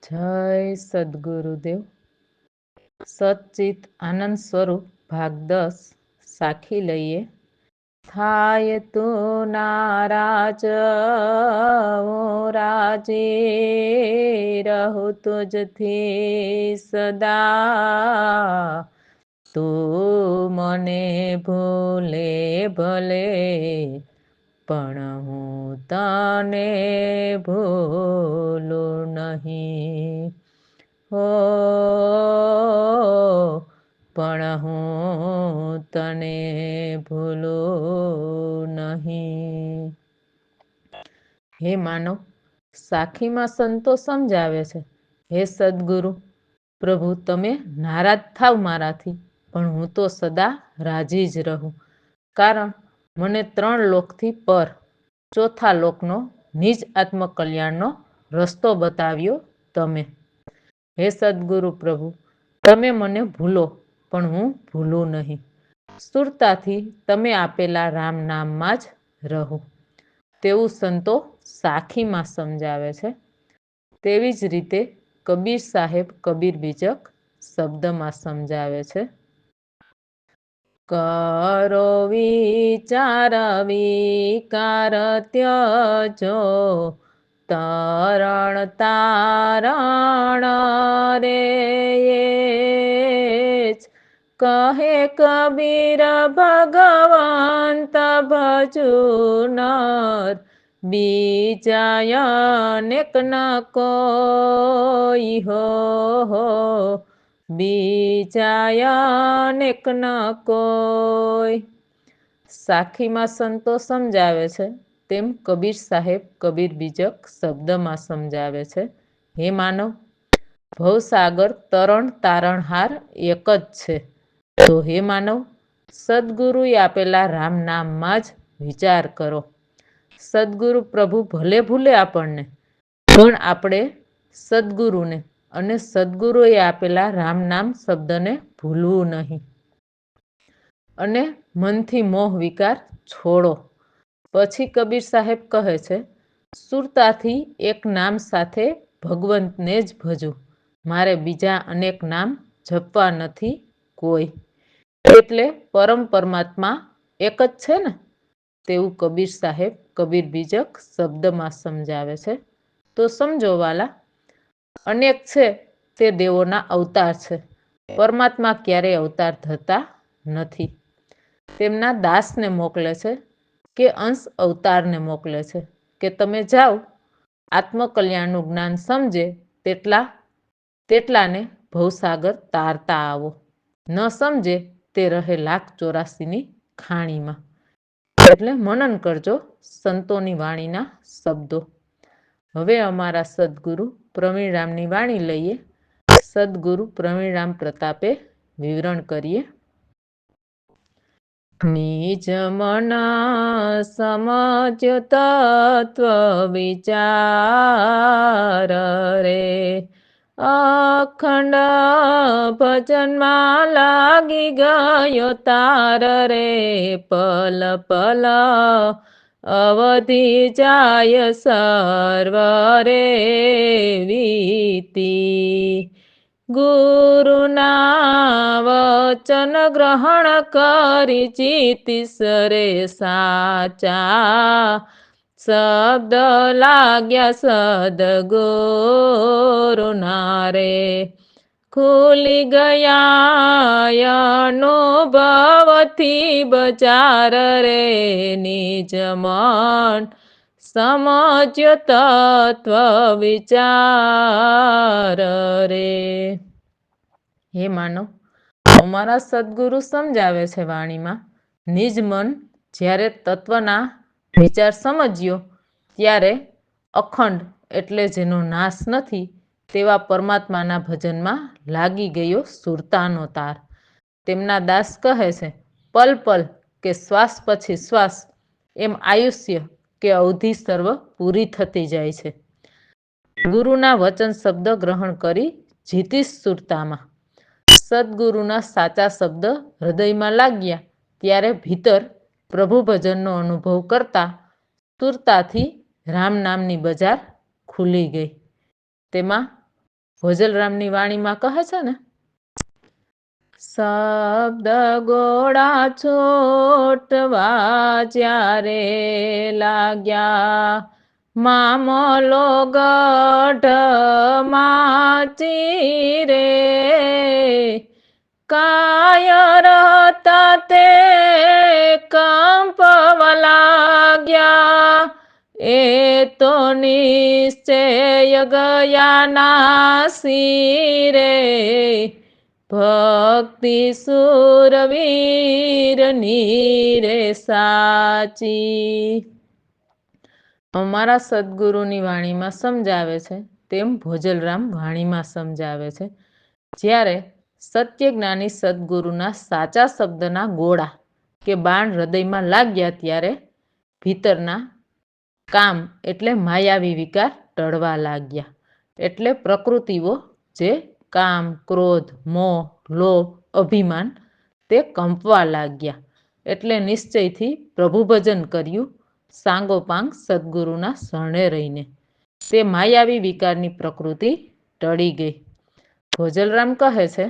જય સદગુરુદેવ. સચ્ચિત આનંદ સ્વરૂપ ભાગ 10 સાખી લઈએ. થાય તો નારાજ રાજે રહો તુજથી સદા, તું મને ભૂલે ભલે પણ હું તને ભૂલું નહીં. હો પણ હું તને ભૂલું નહીં. હે માનવ, સાખીમાં સંતો સમજાવે છે, હે સદગુરુ પ્રભુ, તમે નારાજ થાવ મારાથી, પણ હું તો સદા રાજી જ રહું. કારણ મને 3 લોકથી પર ચોથા લોકનો નિજ આત્મકલ્યાણનો રસ્તો બતાવ્યો તમે. હે સદગુરુ પ્રભુ, તમે મને ભૂલો પણ હું ભૂલું નહીં. સુરતાથી તમે આપેલા રામ નામમાં જ રહું. તેવું સંતો સાખીમાં સમજાવે છે. તેવી જ રીતે કબીર સાહેબ કબીર બીજક શબ્દમાં સમજાવે છે. કરો વિચાર વિકાર ત્યજો, તરણ તારણ રે કહે કબીર ભગવંત ભજુ નર, બીજા અનેક ન કોઈ હો, બીજા અનેક ન કોઈ. સાખીમાં સંતો સમજાવે છે તેમ કબીર સાહેબ કબીર બીજક શબ્દમાં સમજાવે છે. હે માનવ, ભવસાગર તરણ તારણહાર એક જ છે. તો હે માનવ, સદગુરુએ આપેલા રામ નામમાં જ વિચાર કરો. સદગુરુ પ્રભુ ભલે ભૂલે આપણને, પણ આપણે સદગુરુને અને સદગુરુએ આપેલા રામ નામ શબ્દને ભૂલવું નહીં. અને મનથી મોહ વિકાર છોડો. પછી કબીર સાહેબ કહે છે, સુરતાથી એક નામ સાથે ભગવંતને જ ભજું, મારે બીજા અનેક નામ જપવા નથી કોઈ. એટલે પરમ પરમાત્મા એક જ છે ને? તેવું કબીર સાહેબ કબીર બીજક શબ્દમાં સમજાવે છે. તો સમજો વાલા, અનેક છે તે દેવોના અવતાર છે. પરમાત્મા ક્યારેય અવતાર થતા નથી. તેમના દાસને મોકલે છે કે અંશ અવતારને મોકલે છે કે તમે જાઓ, આત્મકલ્યાણનું જ્ઞાન સમજે તેટલાને ભવસાગર તારતા આવો. ન સમજે તે રહે 1,84,ની ખાણીમાં. એટલે મનન કરજો સંતોની વાણીના શબ્દો. હવે અમારા સદગુરુ પ્રવીણરામની વાણી લઈએ. સદગુરુ પ્રવીણરામ પ્રતાપે વિવરણ કરીએ. નિજ મન સમજ્યો તત્વ વિચાર રે, અખંડ ભજનમાં લાગી ગયો તાર રે, પલ પલ અવધિ જાય સર્વ રે વીતી. ગુરુના વચન ગ્રહણ કરી ચિતિસ રે સાચા, શબ્દ લાગ્યા સદગુરુના રે. ખુલી ગયા અનુભવથી બજાર રે, નિજ મન સમજ્યો તત્વ વિચાર રે. હે માનવ, અમારા સદગુરુ સમજાવે છે વાણીમાં, નિજ મન જ્યારે તત્વના વિચાર સમજ્યો ત્યારે અખંડ એટલે જેનો નાશ નથી તેવા પરમાત્માના ભજનમાં લાગી ગયો સુરતાનો તાર. તેમના દાસ કહે છે, પલ પલ કે શ્વાસ પછી શ્વાસ, એમ આયુષ્ય કે અવધિ સર્વ પૂરી થતી જાય છે. ગુરુના વચન શબ્દ ગ્રહણ કરી જીતીશ સુરતામાં. સદગુરુના સાચા શબ્દ હૃદયમાં લાગ્યા ત્યારે ભીતર પ્રભુ ભજનનો અનુભવ કરતા સુરતાથી રામ નામની બજાર ખુલી ગઈ. તેમાં ભોજલરામની વાણીમાં કહે છે ને, શબ્દ ગોળા છોટવા જ્યારે લાગ્યા, મામલો ગઢ માચી રે, કાયર હતા તે કંપવા લાગ્યા, એ તો નિશ્ચય ગયા નાસી રે, ભક્તિ સુરવીરની રે સાચી. અમારા સદગુરુની વાણીમાં સમજાવે છે તેમ ભોજલરામ વાણીમાં સમજાવે છે. જ્યારે સત્ય જ્ઞાની સદગુરુના સાચા શબ્દના ગોળા કે બાણ હૃદયમાં લાગ્યા ત્યારે ભીતરના કામ એટલે માયાવી વિકાર ટળવા લાગ્યા. એટલે પ્રકૃતિઓ જે કામ, ક્રોધ, મોહ, લોભ, અભિમાન તે કંપવા લાગ્યા. એટલે નિશ્ચયથી પ્રભુ ભજન કર્યું સાંગોપાંગ સદગુરુના શરણે રહીને. તે માયાવી વિકારની પ્રકૃતિ ટળી ગઈ. ભોજલરામ કહે છે,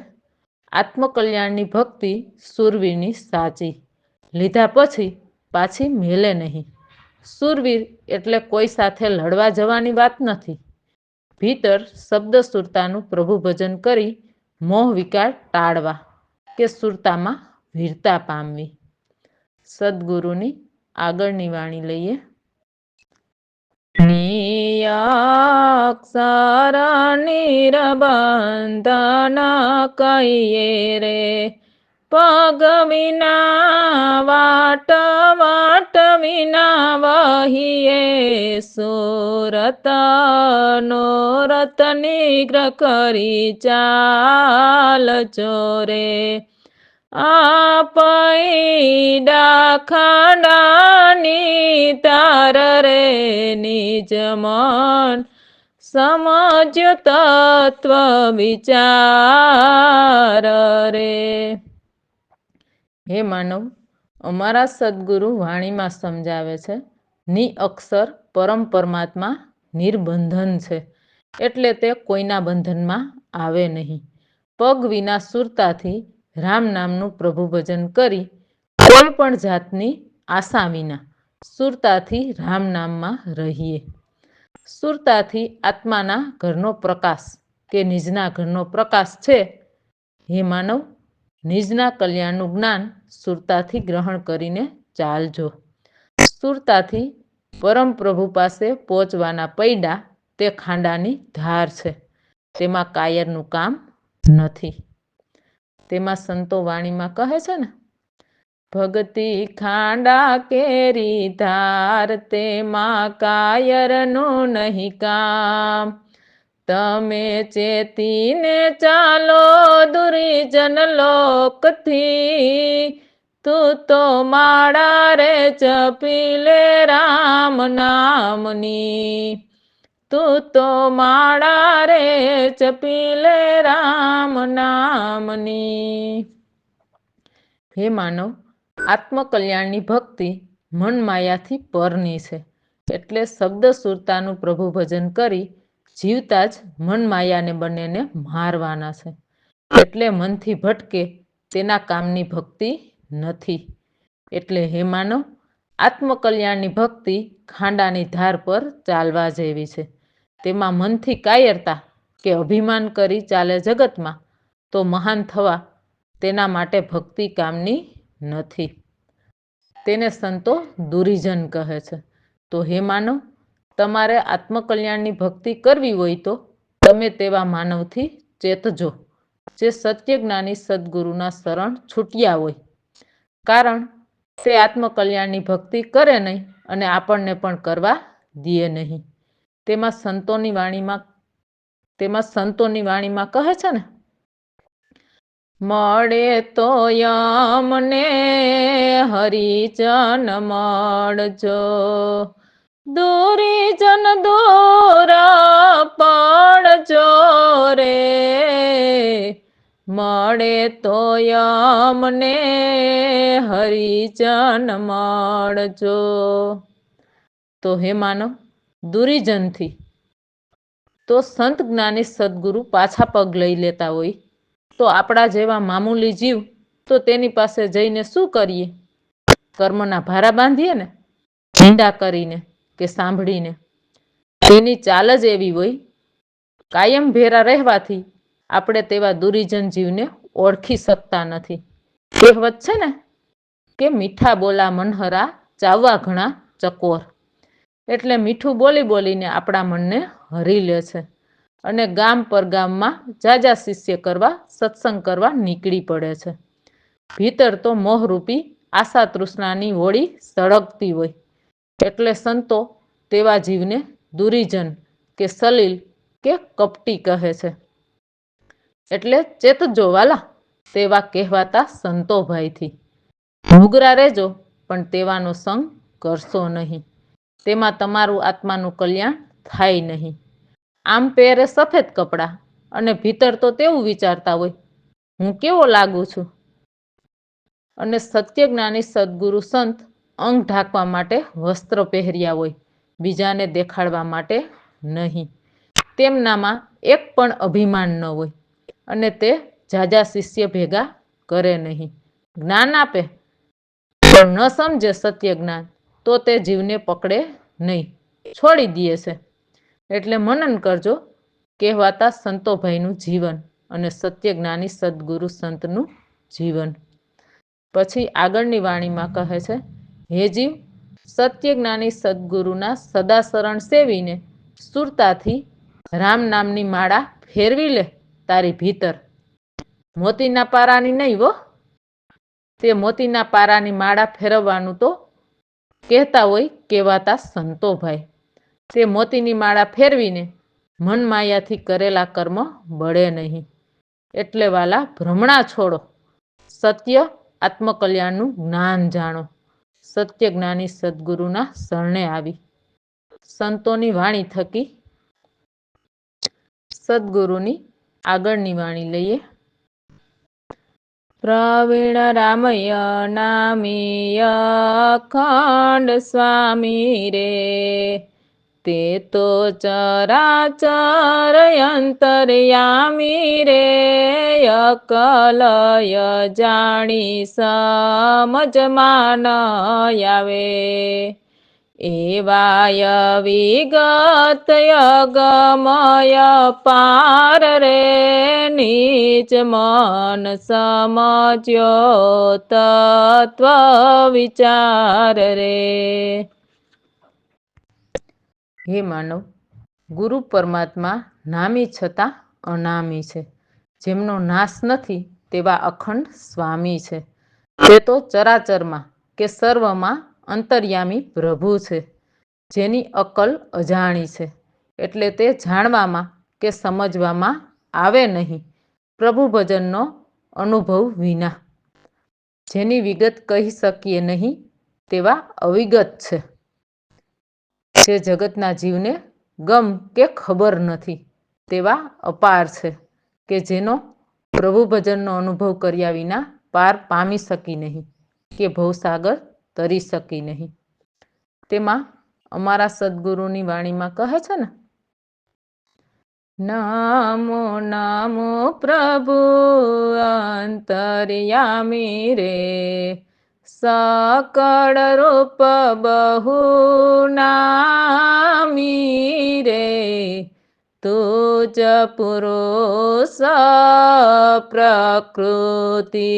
આત્મકલ્યાણની ભક્તિ સુરવીરની સાચી, લીધા પછી પાછી મેલે નહીં. સુરવીર એટલે કોઈ સાથે લડવા જવાની વાત નથી. ભીતર શબ્દ સુરતાનું પ્રભુ ભજન કરી મોહ વિકાર ટાળવા કે સુરતામાં વીરતા પામવી. સદગુરુની આગળની વાણી લઈએ. નિયક્ષર નિરબંધન કહીએ રે, પગ વિના વાટ વાટ વિના વહીએ, સુરત નોરત નિગ્રહ કરી ચાલજો રે, આપૈડા ખાંડાની તાર રે, નિજ મન સમજ્યો તત્વ વિચાર રે. હે માનવ, અમારા સદગુરુ વાણીમાં સમજાવે છે, નિઅક્ષર પરમ પરમાત્મા નિર્બંધન છે, એટલે તે કોઈના બંધનમાં આવે નહીં. પગ વિના સુરતાથી રામ નામનું પ્રભુ ભજન કરી કોઈ પણ જાતની આશા વિના સુરતાથી રામ નામમાં રહીએ. સુરતાથી આત્માના ઘરનો પ્રકાશ કે નિજના ઘરનો પ્રકાશ છે. હે માનવ, નિજના કલ્યાણનું જ્ઞાન સુરતાથી ગ્રહણ કરીને ચાલજો. સુરતાથી પરમ પ્રભુ પાસે પહોંચવાના પૈડા તે ખાંડાની ધાર છે, તેમાં કાયરનું કામ નથી. તેમાં સંતો વાણીમાં કહે છે ને, ભક્તિ ખાંડા કેરી ધાર, તેમાં કાયરનું નહીં કામ, તમે ચેતીને ચાલો દુરીજન લોકથી, તું તો માળા રે જપી લે રામ નામની, તું તો માળા રે જપી લે રામ નામની. હે માનવ, આત્મકલ્યાણની ભક્તિ મન માયાથી પરની છે, એટલે શબ્દ સુરતાનું પ્રભુ ભજન કરી જીવતા જ મન માયાને બંનેને મારવાના છે. એટલે મનથી ભટકે તેના કામની ભક્તિ નથી. એટલે હે માનવ, આત્મકલ્યાણની ભક્તિ ખાંડાની ધાર પર ચાલવા જેવી છે. તેમાં મનથી કાયરતા કે અભિમાન કરી ચાલે જગતમાં તો મહાન થવા તેના માટે ભક્તિ કામની નથી. તેને સંતો દુરીજન કહે છે. તો હે માનવ, તમારે આત્મકલ્યાણની ભક્તિ કરવી હોય તો તમે તેવા માનવથી ચેતજો જે સત્યજ્ઞાની સદગુરુના શરણ છૂટ્યા હોય. કારણ તે આત્મકલ્યાણની ભક્તિ કરે નહીં અને આપણને પણ કરવા દે નહીં. તેમાં સંતોની વાણીમાં કહે છે ને, મળે તો યમને હરિજન મળજો, દુરીજન દૂર પડજો રે, મળે તો યમને હરિજન મળજો. તો હે માનવ, દુરીજનથી તો સંત જ્ઞાની સદગુરુ પાછા પગ લઈ લેતા હોય તો આપણા જેવા મામૂલી જીવ તો તેની પાસે જઈને શું કરીએ? કર્મના ભારા બાંધીએ ને, નિંદા કરીને કે સાંભળીને. તેની ચાલ જ એવી હોય, કાયમ ભેરા રહેવાથી આપણે તેવા દુરીજન જીવને ઓળખી શકતા નથી. કહેવત છે ને કે મીઠા બોલા મનહરા, ચાવવા ઘણા ચકોર. એટલે મીઠું બોલી બોલીને આપણા મનને હરી લે છે અને ગામ પર ગામમાં જાજા શિષ્ય કરવા, સત્સંગ કરવા નીકળી પડે છે. ભીતર તો મોહરૂપી આશા તૃષ્ણાની હોળી સળગતી હોય. એટલે સંતો તેવા જીવને દુરીજન કે સલીલ કે કપટી કહે છે. એટલે ચેતજો વાલા, તેવા કહેવાતા સંતો ભાઈથી. મુગરા રહેજો પણ તેવાનો સંગ કરશો નહીં. તેમાં તમારું આત્માનું કલ્યાણ થાય નહીં. આમ પહેરે સફેદ કપડાં અને ભીતર તો તેવું વિચારતા હોય, હું કેવો લાગુ છું? અને સત્ય જ્ઞાની સદગુરુ સંત અંગ ઢાંકવા માટે વસ્ત્ર પહેર્યા હોય, બીજાને દેખાડવા માટે નહીં. તેમનામાં એક પણ અભિમાન ન હોય અને તે જાજા શિષ્ય ભેગા કરે નહીં. જ્ઞાન આપે પણ ન સમજે સત્ય જ્ઞાન તો તે જીવને પકડે નહીં, છોડી દે છે. એટલે મનન કરજો કહેવાતા સંતોભાઈનું જીવન અને સત્ય જ્ઞાની સદગુરુ સંતનું જીવન. પછી આગળની વાણીમાં કહે છે, હે જીવ, સત્ય જ્ઞાની સદગુરુના સદા શરણ સેવીને સુરતાથી રામ નામની માળા ફેરવી લે તારી ભીતર. મોતીના પારાની નહીં હો, તે મોતીના પારાની માળા ફેરવવાનું તો કહેતા હોય કહેવાતા સંતો ભાઈ. તે મોતીની માળા ફેરવીને મન માયાથી કરેલા કર્મ બળે નહીં. એટલે વાલા ભ્રમણા છોડો, સત્ય આત્મકલ્યાણનું જ્ઞાન જાણો. સત્ય જ્ઞાની સદગુરુના શરણે આવી સંતોની વાણી થકી સદગુરુની આગળની વાણી લઈએ. પ્રવીણ રામય નામીય અખંડ સ્વામી રે, તે તો ચરાચર અંતર્યામી રે, અકલય જાણી સમજમાં ન આવે, એવાય વિગત અગમય પાર રે, નીચ મન સમજ્યો તત્વ વિચાર રે. હે માનવ, ગુરુ પરમાત્મા નામી છતાં અનામી છે. જેમનો નાશ નથી તેવા અખંડ સ્વામી છે. તે તો ચરાચરમાં કે સર્વમાં અંતર્યામી પ્રભુ છે, જેની અકલ અજાણી છે. એટલે તે જાણવામાં કે સમજવામાં આવે નહીં પ્રભુ ભજનનો અનુભવ વિના. જેની વિગત કહી શકીએ નહીં તેવા અવિગત છે. જે જગતના જીવને ગમ કે ખબર નથી તેવા અપાર છે, કે જેનો પ્રભુ ભજનનો અનુભવ કર્યા વિના પાર પામી શકી નહીં કે ભવસાગર તરી શકી નહીં. તેમાં અમારા સદગુરુની વાણીમાં કહે છે ને, નમો નમો પ્રભુ અંતર્યામી રે, સકળ રૂપ બહુ નામી રે, તુજ પુરુષ પ્રકૃતિ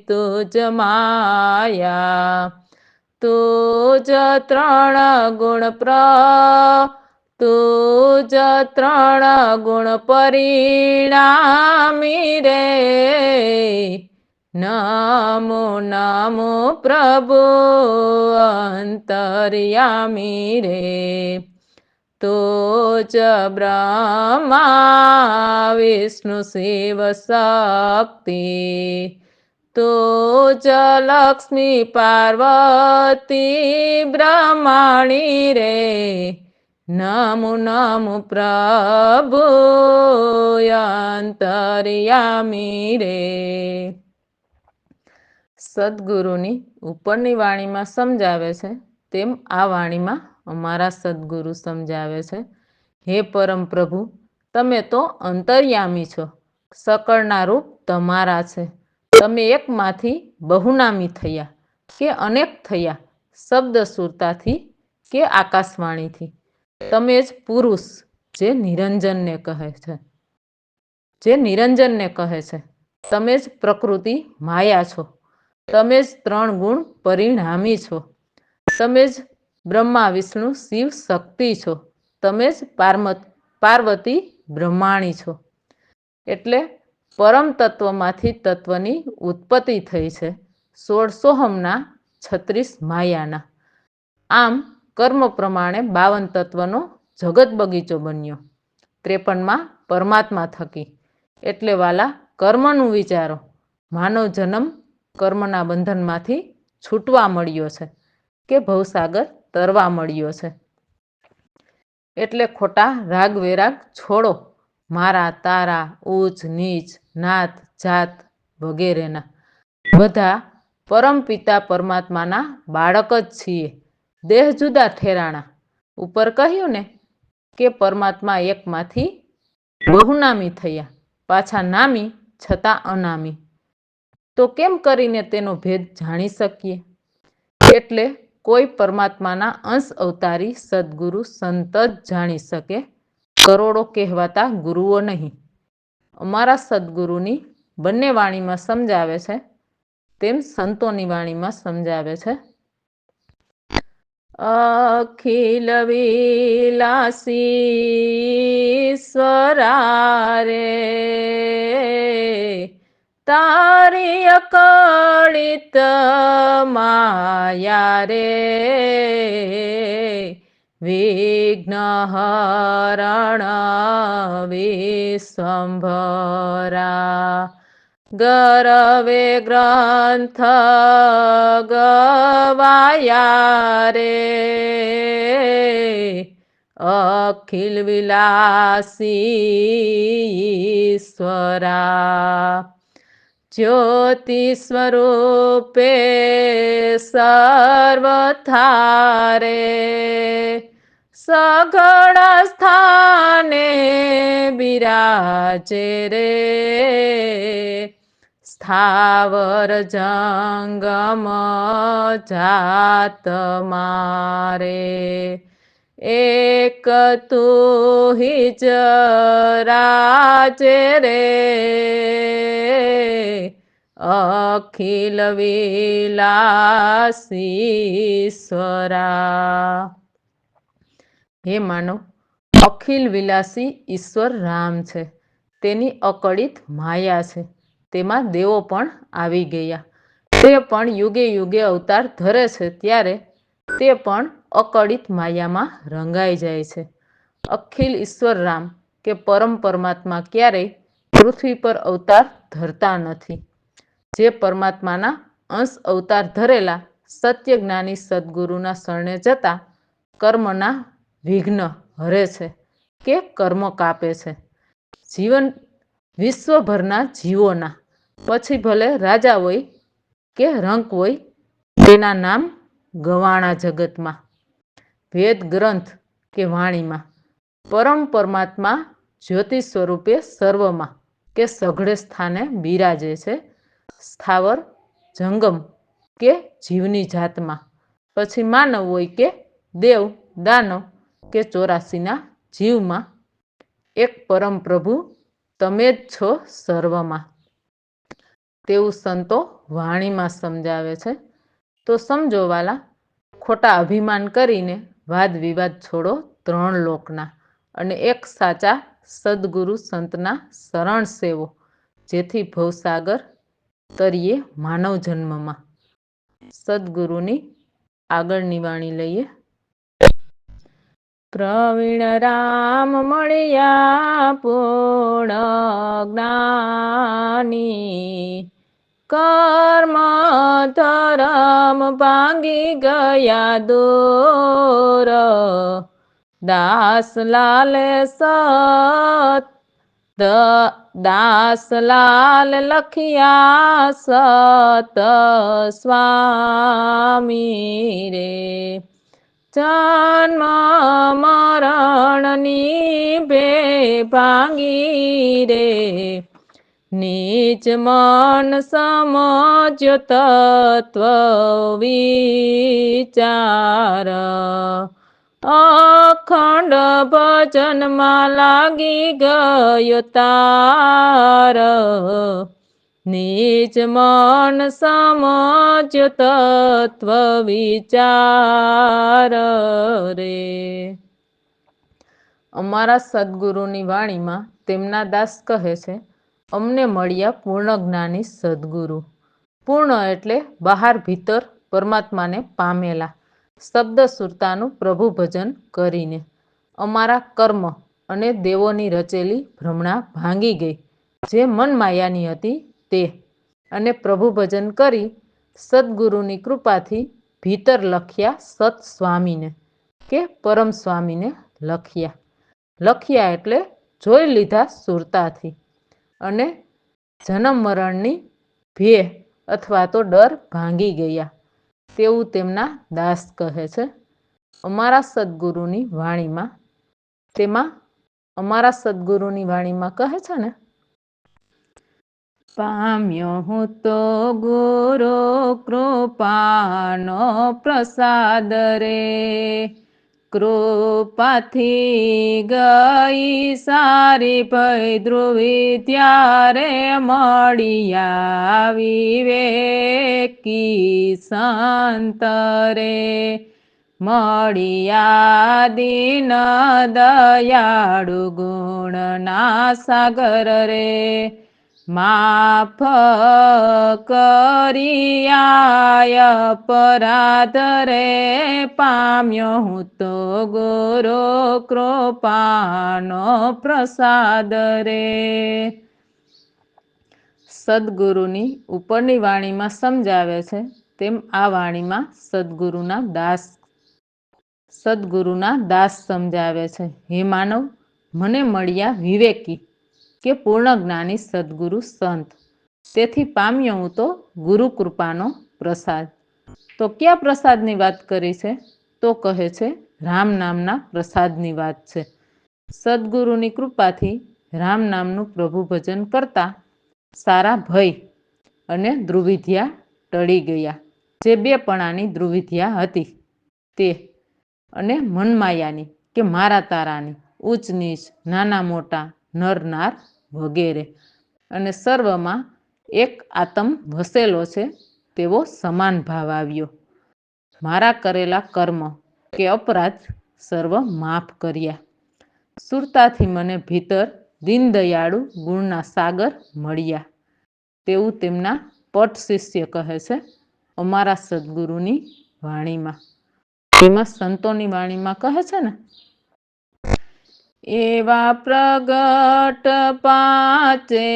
તુજ માયા, તુજ ત્રણ ગુણ તુજ ત્રણ ગુણ પરિણામી રે, નમો નમો પ્રભુ અંતર્યામી રે, તુજ બ્રહ્મા વિષ્ણુ શિવ શક્તિ, તુજ લક્ષ્મી પાર્વતી બ્રહ્માણી રે, નમો નમો પ્રભુ અંતર્યામી રે. સદગુરુની ઉપરની વાણીમાં સમજાવે છે તેમ આ વાણીમાં અમારા સદગુરુ સમજાવે છે. હે પરમ પ્રભુ, તમે તો અંતર્યામી છો, સકળના રૂપ તમારા છે. તમે એકમાંથી બહુનામી થયા કે અનેક થયા, શબ્દ સુરતાથી કે આકાશવાણીથી. તમે જ પુરુષ જે નિરંજનને કહે છે, તમે જ પ્રકૃતિ માયા છો, તમે જ 3 ગુણ પરિણામી છો, તમે જ બ્રહ્મા વિષ્ણુ શિવ શક્તિ છો, તમે જ પાર્વતી બ્રહ્માણી છો. એટલે પરમ તત્વમાંથી તત્વની ઉત્પત્તિ થઈ છે, 16 સોહમના 36 માયાના. આમ કર્મ પ્રમાણે 52 તત્વનો જગત બગીચો બન્યો, 53માં પરમાત્મા થકી. એટલે વાલા, કર્મનું વિચારો. માનવ જન્મ કર્મના બંધનમાંથી છૂટવા મળ્યો છે કે ભવસાગર તરવા મળ્યો છે. એટલે ખોટા રાગ વેરાગ છોડો, મારા તારા, ઊંચ નીચ, નાત જાત વગેરેના. બધા પરમપિતા પરમાત્માના બાળક જ છીએ. દેહ જુદા ઠેરાણા. ઉપર કહ્યું ને કે પરમાત્મા એકમાંથી બહુનામી થયા, પાછા નામી છતાં અનામી. તો કેમ કરીને તેનો ભેદ જાણી શકીએ? એટલે કોઈ પરમાત્માના અંશ અવતારી સદગુરુ સંત જ જાણી શકે, કરોડો કહેવાતા ગુરુઓ નહીં. અમારા સદગુરુની બંને વાણીમાં સમજાવે છે તેમ સંતોની વાણીમાં સમજાવે છે. અખિલ વિલાસીશ્વરા રે, તારી અકળિત માયા રે, વિઘ્નહરણ વિશ્વંભરા, ગરવે ગ્રંથ ગવાયા રે, અખિલ વિલાસીશ્વરા. જ્યોતિ સ્વરૂપે સર્વથા રે, સઘળ સ્થાને બિરાજે રે, સ્થાવર જંગમ જાત મારે, એક તુહિ જ રાજે રે, અખિલ વિલાસીશ્વરા. હે માનવ, અખિલ વિલાસી ઈશ્વર રામ છે, તેની અકળિત માયા છે. તેમાં દેવો પણ આવી ગયા. તે પણ યુગે યુગે અવતાર ધરે છે ત્યારે તે પણ અકળિત માયામાં રંગાઈ જાય છે. અખિલ ઈશ્વર રામ કે પરમ પરમાત્મા ક્યારેય પૃથ્વી પર અવતાર ધરતા નથી. જે પરમાત્માના અંશ અવતાર ધરેલા સત્ય જ્ઞાની સદગુરુના શરણે જતા કર્મના વિઘ્ન હરે છે કે કર્મ કાપે છે. જીવન વિશ્વભરના જીવોના, પછી ભલે રાજા હોય કે રંક હોય, તેના નામ ગવાણા જગતમાં. વેદ ગ્રંથ કે વાણીમાં પરમ પરમાત્મા જ્યોતિ સ્વરૂપે સર્વમાં કે સઘળે સ્થાને બિરાજે છે, સ્થાવર જંગમ કે જીવની જાતમાં. પછી માનવ હોય કે દેવ દાનવ કે 84ના જીવમાં. એક પરમ પ્રભુ તમે જ છો સર્વમાં. તેવું સંતો વાણીમાં સમજાવે છે. તો સમજો વાલા, ખોટા અભિમાન કરીને વાદ વિવાદ છોડો 3 લોકના, અને એક સાચા સદગુરુ સંતના શરણ સેવો, જેથી ભવસાગર તરીએ માનવ જન્મમાં. સદગુરુની આગળની વાણી લઈએ. પ્રવીણ રામ મળ્યા પૂર્ણ જ્ઞાની, કર્મ ધરમ ભાંગી ગયા દૂર, દાસલાલ દાસલાલ લખિયા સત સ્વામી રે, જન્મ મરણની બે ભાંગી રે, નીચ મન સમજ્યો તત્વ વિચાર, અખંડ ભજનમાં લાગી ગયો તાર, નીચ મન સમજ્યો તત્વ વિચાર રે. અમારા સદગુરુની વાણીમાં તેમના દાસ કહે છે, અમને મળ્યા પૂર્ણ જ્ઞાની સદગુરુ. પૂર્ણ એટલે બહાર ભીતર પરમાત્માને પામેલા, શબ્દ સુરતાનું પ્રભુ ભજન કરીને. અમારા કર્મ અને દેવોની રચેલી ભ્રમણા ભાંગી ગઈ, જે મન માયાની હતી તે, અને પ્રભુ ભજન કરી સદગુરુની કૃપાથી ભીતર લખ્યા સત સ્વામીને કે પરમ સ્વામીને લખ્યા. લખ્યા એટલે જોઈ લીધા સુરતાથી, અને જન્મ મરણની ભે અથવા તો ડર ભાંગી ગયા, તેવું તેમના દાસ કહે છે. અમારા સદગુરુની વાણીમાં અમારા સદગુરુની વાણીમાં કહે છે ને, પામ્યો હું તો ગુરુ કૃપાનો પ્રસાદ રે, કૃપાથી ગઈ સારી ભઈ ધ્રુવી, ત્યારે મળ્યા વિવેકી સંત રે, મળ્યા દીન દયાળુ ગુણના સાગર રે, માફ કરી અપરાધ રે, પામ્યો હું તો ગુરુ કૃપાનો પ્રસાદ રે. સદગુરુની ઉપરની વાણીમાં સમજાવે છે તેમ આ વાણીમાં સદગુરુના દાસ સમજાવે છે. હે માનવ, મને મળ્યા વિવેકી કે પૂર્ણ જ્ઞાની સદગુરુ સંત, તેથી પામ્યો હું તો ગુરુ કૃપાનો પ્રસાદ. તો કયા પ્રસાદની વાત કરી છે? તો કહે છે રામ નામના પ્રસાદની વાત છે. સદગુરુની કૃપાથી રામ નામનું પ્રભુ ભજન કરતા સારા ભય અને દ્રુવિધ્યા ટળી ગયા, જે બેપણાની દ્રુવિધ્યા હતી તે, અને મનમાયાની કે મારા તારાની, ઊંચ નીચ, નાના મોટા, નર નાર વગેરે, અને સર્વમાં એક આત્મ વસેલો છે તેવો સમાન ભાવ આવ્યો. મારા કરેલા કર્મ કે અપરાધ સર્વ માફ કર્યા. સુરતાથી મને ભીતર દીનદયાળુ ગુણના સાગર મળ્યા, તેવું તેમના પટ શિષ્ય કહે છે અમારા સદગુરુની વાણીમાં. એમાં સંતોની વાણીમાં કહે છે ને, એવા પ્રગટ પાંચે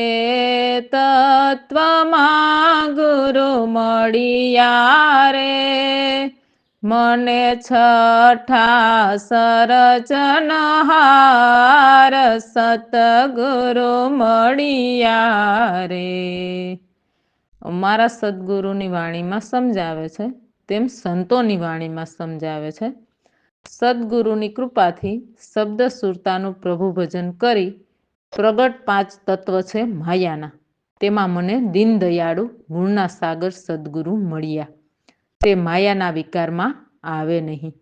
તત્વમાં ગુરુ મળ્યા રે, મને છઠ્ઠા સરચનહાર સતગુરુ મળ્યા રે. અમારા સદગુરુની વાણીમાં સમજાવે છે તેમ સંતોની વાણીમાં સમજાવે છે. સદગુરુની કૃપાથી શબ્દ સુરતાનું પ્રભુ ભજન કરી પ્રગટ પાંચ તત્વ છે માયાના, તેમાં મને દીન દયાળુ ગુણના સાગર સદગુરુ મળ્યા. તે માયાના વિકારમાં આવે નહીં,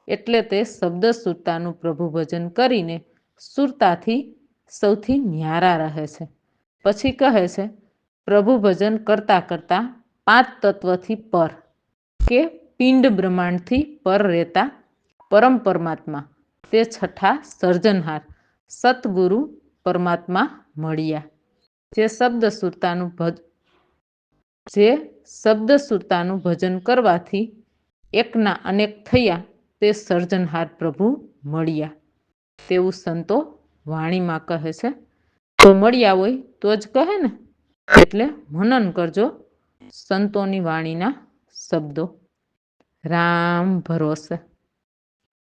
એટલે તે શબ્દ સુરતાનું પ્રભુ ભજન કરીને સુરતાથી સૌથી ન્યારા રહે છે. પછી કહે છે, પ્રભુ ભજન કરતા કરતા પાંચ તત્વથી પર કે પિંડ બ્રહ્માંડથી પર રહેતા પરમ પરમાત્મા, તે છઠ્ઠા સર્જનહાર સતગુરુ પરમાત્મા મળ્યા. જે શબ્દ સુરતાનું ભજન કરવાથી એકના અનેક થયા, તે સર્જનહાર પ્રભુ મળ્યા, તેવું સંતો વાણીમાં કહે છે. તો મળ્યા હોય તો જ કહે ને, એટલે મનન કરજો સંતોની વાણીના શબ્દો. રામ ભરોસે.